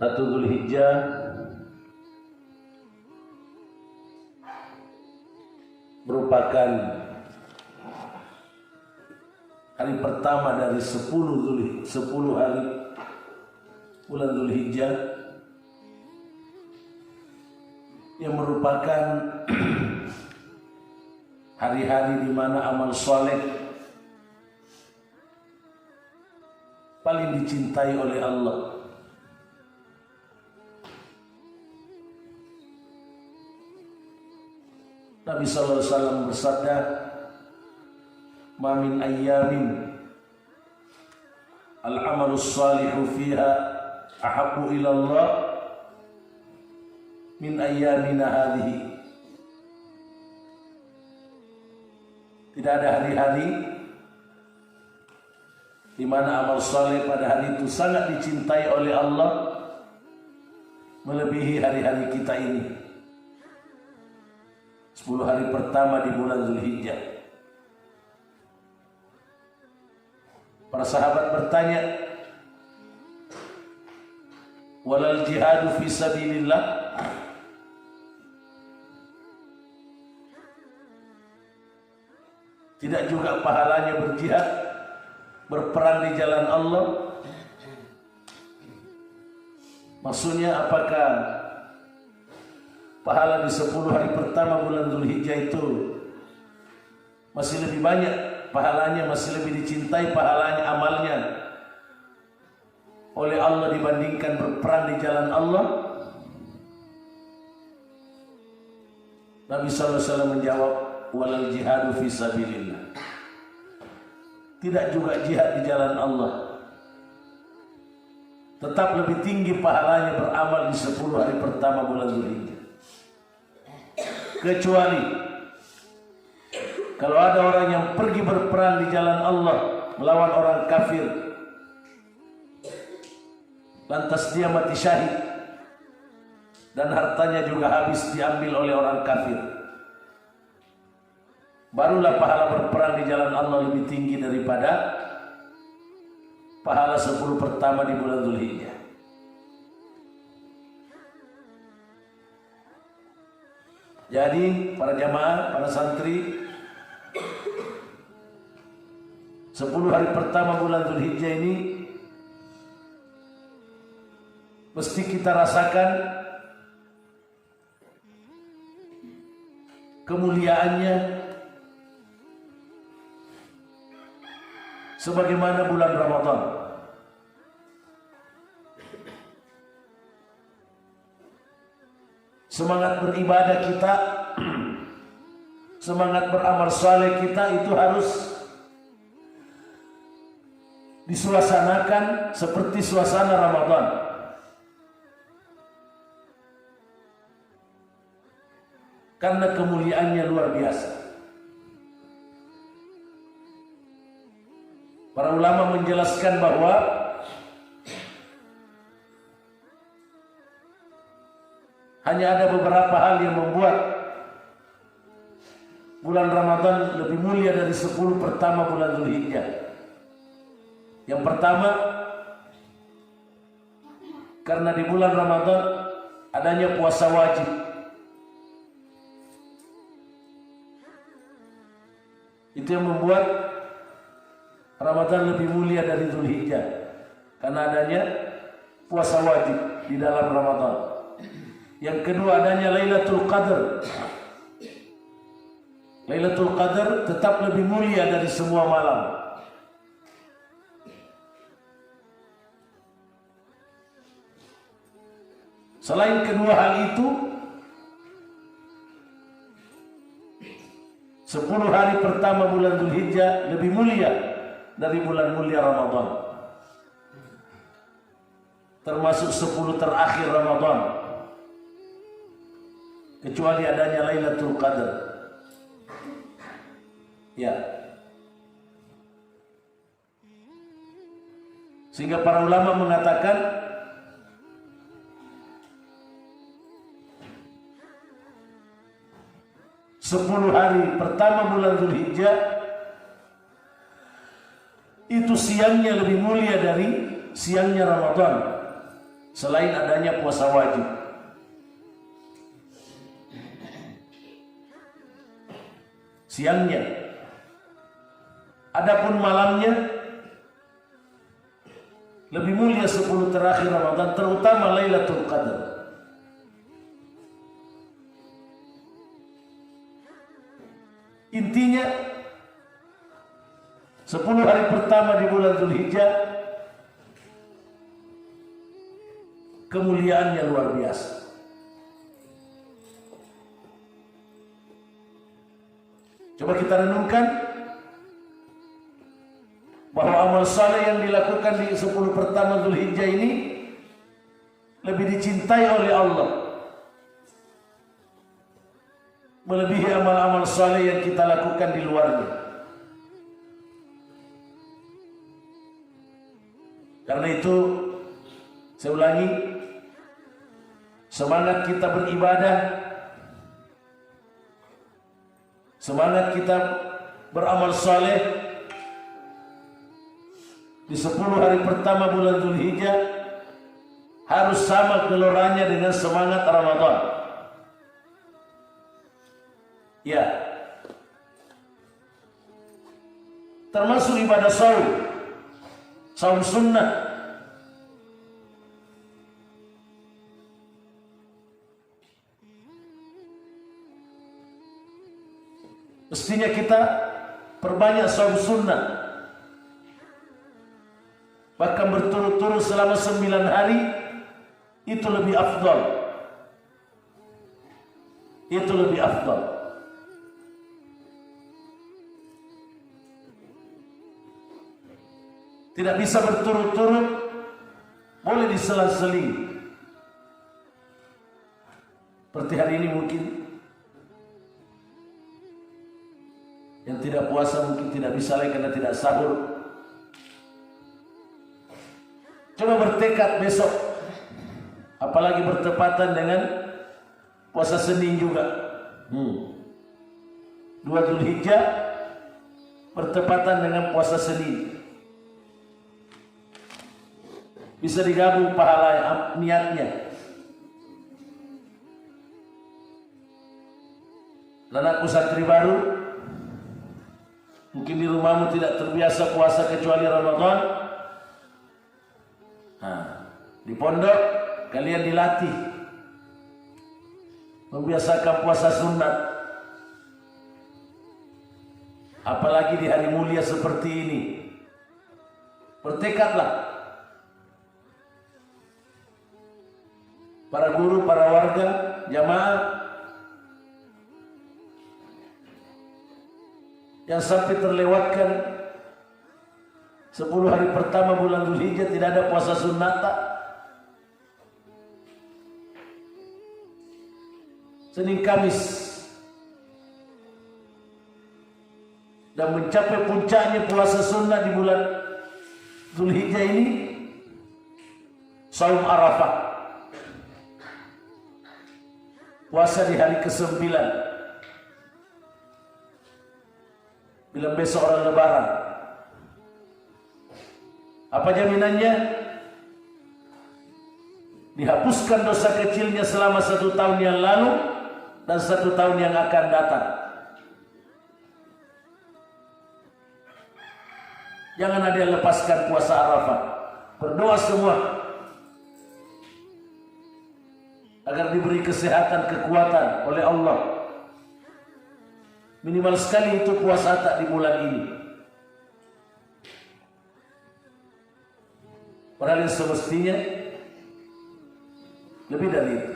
Satu Dzulhijjah merupakan hari pertama dari 10 hari bulan Dzulhijjah yang merupakan hari-hari di mana amal soleh paling dicintai oleh Allah. Nabi sallallahu alaihi wasallam bersabda, "Ma min ayyamin al-amalus salihu fiha ahabbu ila Allah min ayyamina hadhihi." Tidak ada hari-hari di mana amal saleh pada hari itu sangat dicintai oleh Allah melebihi hari-hari kita ini. 10 hari pertama di bulan Dzulhijjah. Para sahabat bertanya, "Walal jihadu fi sabilillah?" Tidak juga pahalanya berjihad, berperang di jalan Allah? Maksudnya apakah pahala di 10 hari pertama bulan Dzulhijjah itu masih lebih banyak pahalanya, masih lebih dicintai pahalanya, amalnya oleh Allah dibandingkan berperang di jalan Allah? Nabi sallallahu alaihi wasallam menjawab, "Walal jihadu fi sabilillah." Tidak juga jihad di jalan Allah, tetap lebih tinggi pahalanya beramal di 10 hari pertama bulan Dzulhijjah. Kecuali kalau ada orang yang pergi berperang di jalan Allah melawan orang kafir, lantas dia mati syahid dan hartanya juga habis diambil oleh orang kafir, barulah pahala berperang di jalan Allah lebih tinggi daripada pahala 10 pertama di bulan Dzulhijjah. Jadi para jamaah, para santri, 10 hari pertama bulan Dzulhijjah ini mesti kita rasakan kemuliaannya sebagaimana bulan Ramadan. Semangat beribadah kita, semangat beramal saleh kita itu harus disuasanakan seperti suasana Ramadan. Karena kemuliaannya luar biasa. Para ulama menjelaskan bahwa hanya ada beberapa hal yang membuat bulan Ramadan lebih mulia dari 10 pertama bulan Dzulhijjah. Yang pertama, karena di bulan Ramadan adanya puasa wajib. Itu yang membuat Ramadan lebih mulia dari Dzulhijjah, karena adanya puasa wajib di dalam Ramadan. Yang kedua, adanya Lailatul Qadar. Lailatul Qadar tetap lebih mulia dari semua malam. Selain kedua hal itu, 10 hari pertama bulan Dzulhijjah lebih mulia dari bulan mulia Ramadan. Termasuk 10 terakhir Ramadan, kecuali adanya Lailatul Qadar. Ya. Sehingga para ulama mengatakan Sepuluh hari pertama bulan Dzulhijjah itu siangnya lebih mulia dari siangnya Ramadan, selain adanya puasa wajib. Siangnya. Adapun malamnya lebih mulia 10 terakhir Ramadan, terutama Lailatul Qadar. Intinya 10 hari pertama di bulan Dzulhijjah kemuliaannya luar biasa. Coba kita renungkan bahwa amal saleh yang dilakukan di 10 pertama Dzulhijjah ini lebih dicintai oleh Allah, melebihi amal-amal saleh yang kita lakukan di luarnya. Karena itu, saya ulangi, semangat kita beribadah, semangat kita beramal saleh di 10 hari pertama bulan Dzulhijjah harus sama geloranya dengan semangat Ramadan. Ya, termasuk ibadah saum sunnah. Mestinya kita perbanyak saum sunnah, bahkan berturut-turut selama 9 hari, itu lebih afdal. Itu lebih afdal. Tidak bisa berturut-turut, boleh diselang-seling. Seperti hari ini mungkin yang tidak puasa mungkin tidak bisa lagi karena tidak sahur. Coba bertekad besok, apalagi bertepatan dengan puasa Senin juga. 2 Dzulhijjah bertepatan dengan puasa Senin. Bisa digabung pahala niatnya. Anakku santri baru, mungkin di rumahmu tidak terbiasa puasa kecuali Ramadan. Nah, di pondok kalian dilatih membiasakan puasa sunat. Apalagi di hari mulia seperti ini. Bertekadlah. Para guru, para warga, jamaah yang sampai terlewatkan 10 hari pertama bulan Dzulhijjah tidak ada puasa sunnata. Senin Kamis dan mencapai puncaknya puasa sunnah di bulan Dzulhijjah ini saum Arafah, puasa di hari ke-9 bila besok orang Lebaran. Apa jaminannya? Dihapuskan dosa kecilnya selama 1 tahun yang lalu dan 1 tahun yang akan datang. Jangan ada yang lepaskan puasa Arafah. Berdoa semua agar diberi kesehatan, kekuatan oleh Allah. Minimal sekali itu puasa tak di bulan ini. Padahal yang semestinya lebih dari itu.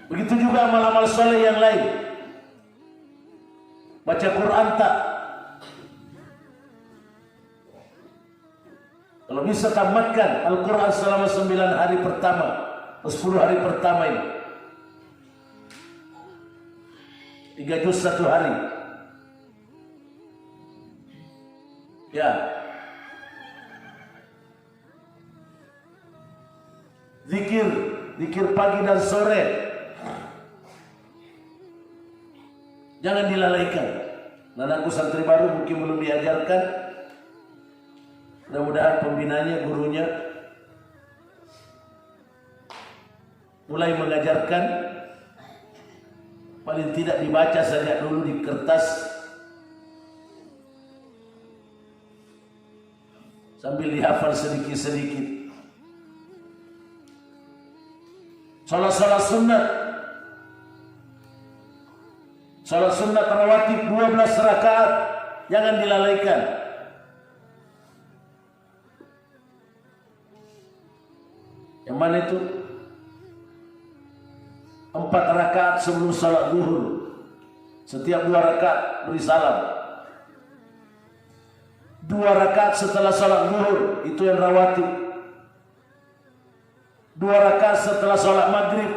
Begitu juga amal-amal soleh yang lain. Baca Quran tak. Kalau bisa tamatkan Al-Quran selama 9 hari pertama, 10 hari pertama ini. 3 juz 1 hari. Ya. Zikir pagi dan sore. Jangan dilalaikan. Anakku santri baru mungkin belum diajarkan. Mudah-mudahan pembinanya, gurunya mulai mengajarkan. Paling tidak dibaca saja dulu di kertas, sambil dihafal sedikit-sedikit. Salat sunat. Salat sunat rawatib 12 rakaat. Jangan dilalaikan. Yang mana itu? 4 rakaat sebelum salat zuhur. Setiap 2 rakaat beri salam. 2 rakaat setelah salat zuhur, itu yang rawatib. 2 rakaat setelah salat maghrib.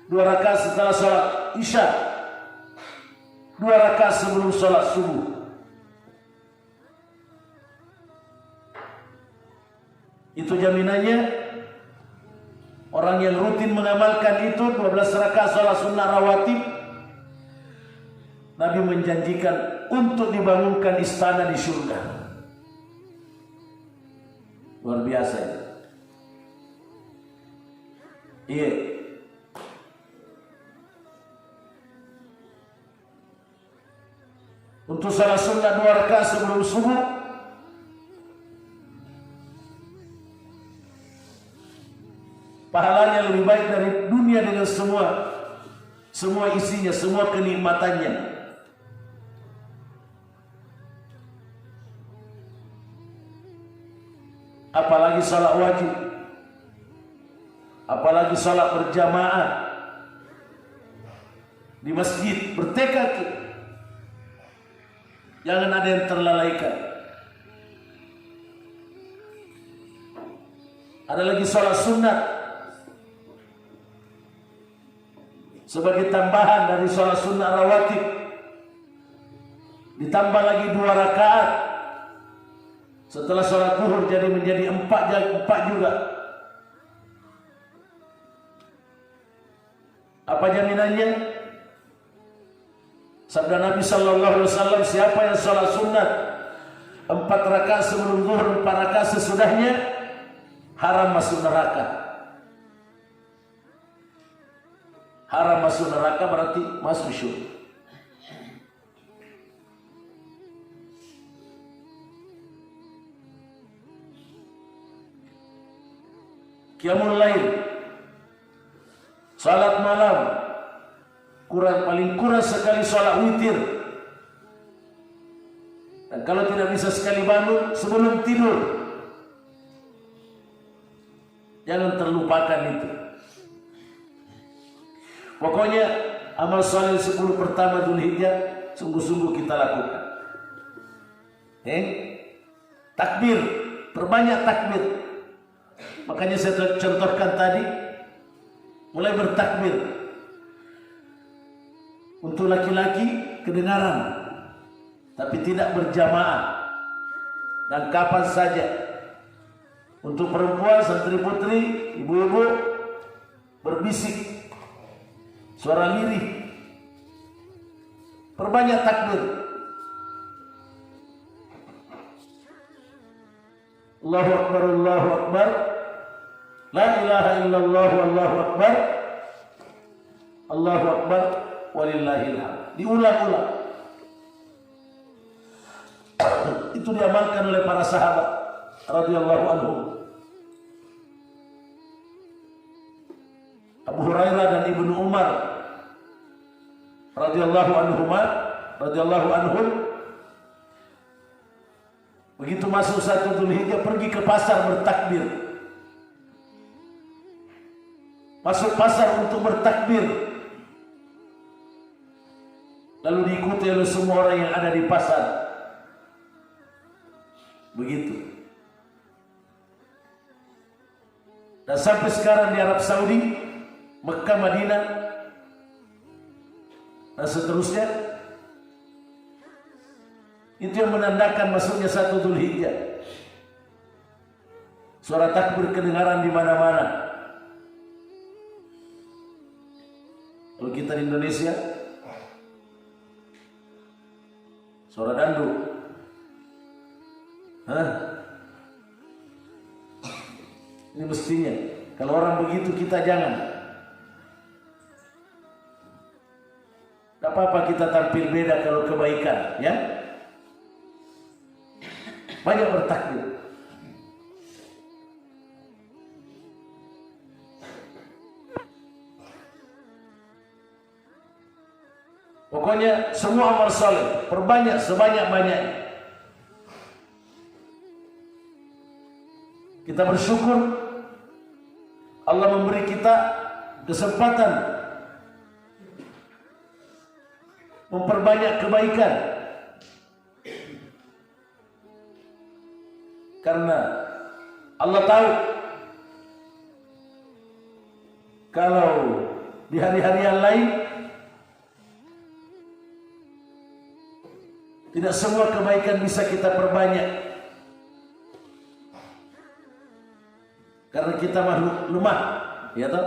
2 rakaat setelah salat isya. 2 rakaat sebelum salat subuh. Itu jaminannya. Orang yang rutin mengamalkan itu 12 rakaat salat sunnah rawatib, Nabi menjanjikan untuk dibangunkan istana di surga. Luar biasa ya. Iya. Untuk salat sunnah 2 rakaat sebelum subuh, pahalanya lebih baik dari dunia dengan semua isinya, semua kenikmatannya. Apalagi salat wajib, apalagi salat berjamaah di masjid, bertekad jangan ada yang terlalaikan. Ada lagi salat sunat sebagai tambahan dari salat sunnah rawatib, ditambah lagi 2 rakaat setelah salat zuhur, jadi menjadi 4 juga. Apa jaminannya? Sabda Nabi sallallahu alaihi wasallam, siapa yang salat sunat 4 rakaat sebelum zuhur, 4 rakaat sesudahnya, haram masuk neraka. Haram masuk neraka berarti masuk syurga. Qiyamul lail, salat malam, paling kurang sekali salat witir. Dan kalau tidak bisa sekali bangun sebelum tidur, jangan terlupakan itu. Pokoknya amal saleh 10 pertama Dzulhijjah sungguh-sungguh kita lakukan. Takbir, perbanyak takbir. Makanya saya contohkan tadi, mulai bertakbir. Untuk laki-laki kedengaran, tapi tidak berjamaah dan kapan saja. Untuk perempuan, santri putri, ibu-ibu berbisik, suara lirih. Perbanyak takbir. Allahu Akbar, Allahu Akbar. La ilaha illallah, Allahu Akbar. Allahu Akbar, walillahil hamd. Diulang-ulang. Itu diamalkan oleh para sahabat radhiyallahu anhum. Abu Hurairah dan Ibnu Umar radhiyallahu anhum, begitu masuk 1 Dzulhijjah pergi ke pasar bertakbir. Masuk pasar untuk bertakbir, lalu diikuti oleh semua orang yang ada di pasar. Begitu. Dan sampai sekarang di Arab Saudi, Mekah, Madinah, dan seterusnya, itu yang menandakan masuknya 1 Dzulhijjah. Suara takbir kedengaran di mana-mana. Kalau kita di Indonesia, suara danduk. Hah? Ini mestinya. Kalau orang begitu kita jangan. Gak apa-apa kita tampil beda kalau kebaikan, ya. Banyak bertakbir. Pokoknya semua amal saleh perbanyak sebanyak-banyaknya. Kita bersyukur Allah memberi kita kesempatan memperbanyak kebaikan. Karena Allah tahu kalau di hari-hari yang lain tidak semua kebaikan bisa kita perbanyak. Karena kita makhluk lemah, ya toh?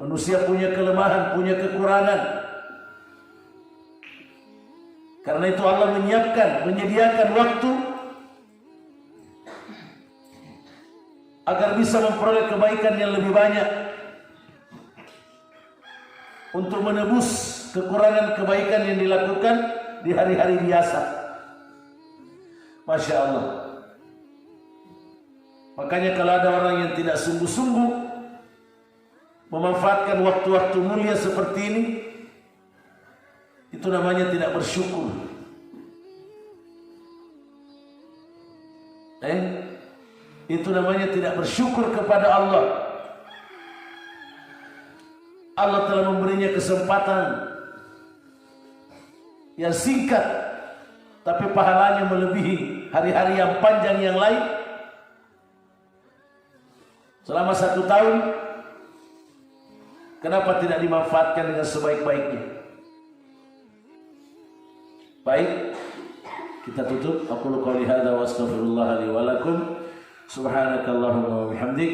Manusia punya kelemahan, punya kekurangan. Karena itu Allah menyediakan waktu agar bisa memperoleh kebaikan yang lebih banyak untuk menebus kekurangan kebaikan yang dilakukan di hari-hari biasa. Masya Allah. Makanya kalau ada orang yang tidak sungguh-sungguh memanfaatkan waktu-waktu mulia seperti ini, itu namanya tidak bersyukur. Itu namanya tidak bersyukur kepada Allah. Allah telah memberinya kesempatan yang singkat, tapi pahalanya melebihi hari-hari yang panjang yang lain. Selama 1 tahun, kenapa tidak dimanfaatkan dengan sebaik-baiknya? Baik, kita tutup. Aqulu qouli hadza wa astaghfirullah li wa lakum. Subhanakallahumma wa bihamdik,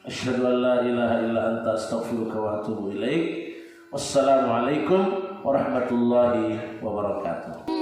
asyhadu an la ilaha illa anta astaghfiruka wa atubu ilaik. Wassalamualaikum warahmatullahi wabarakatuh.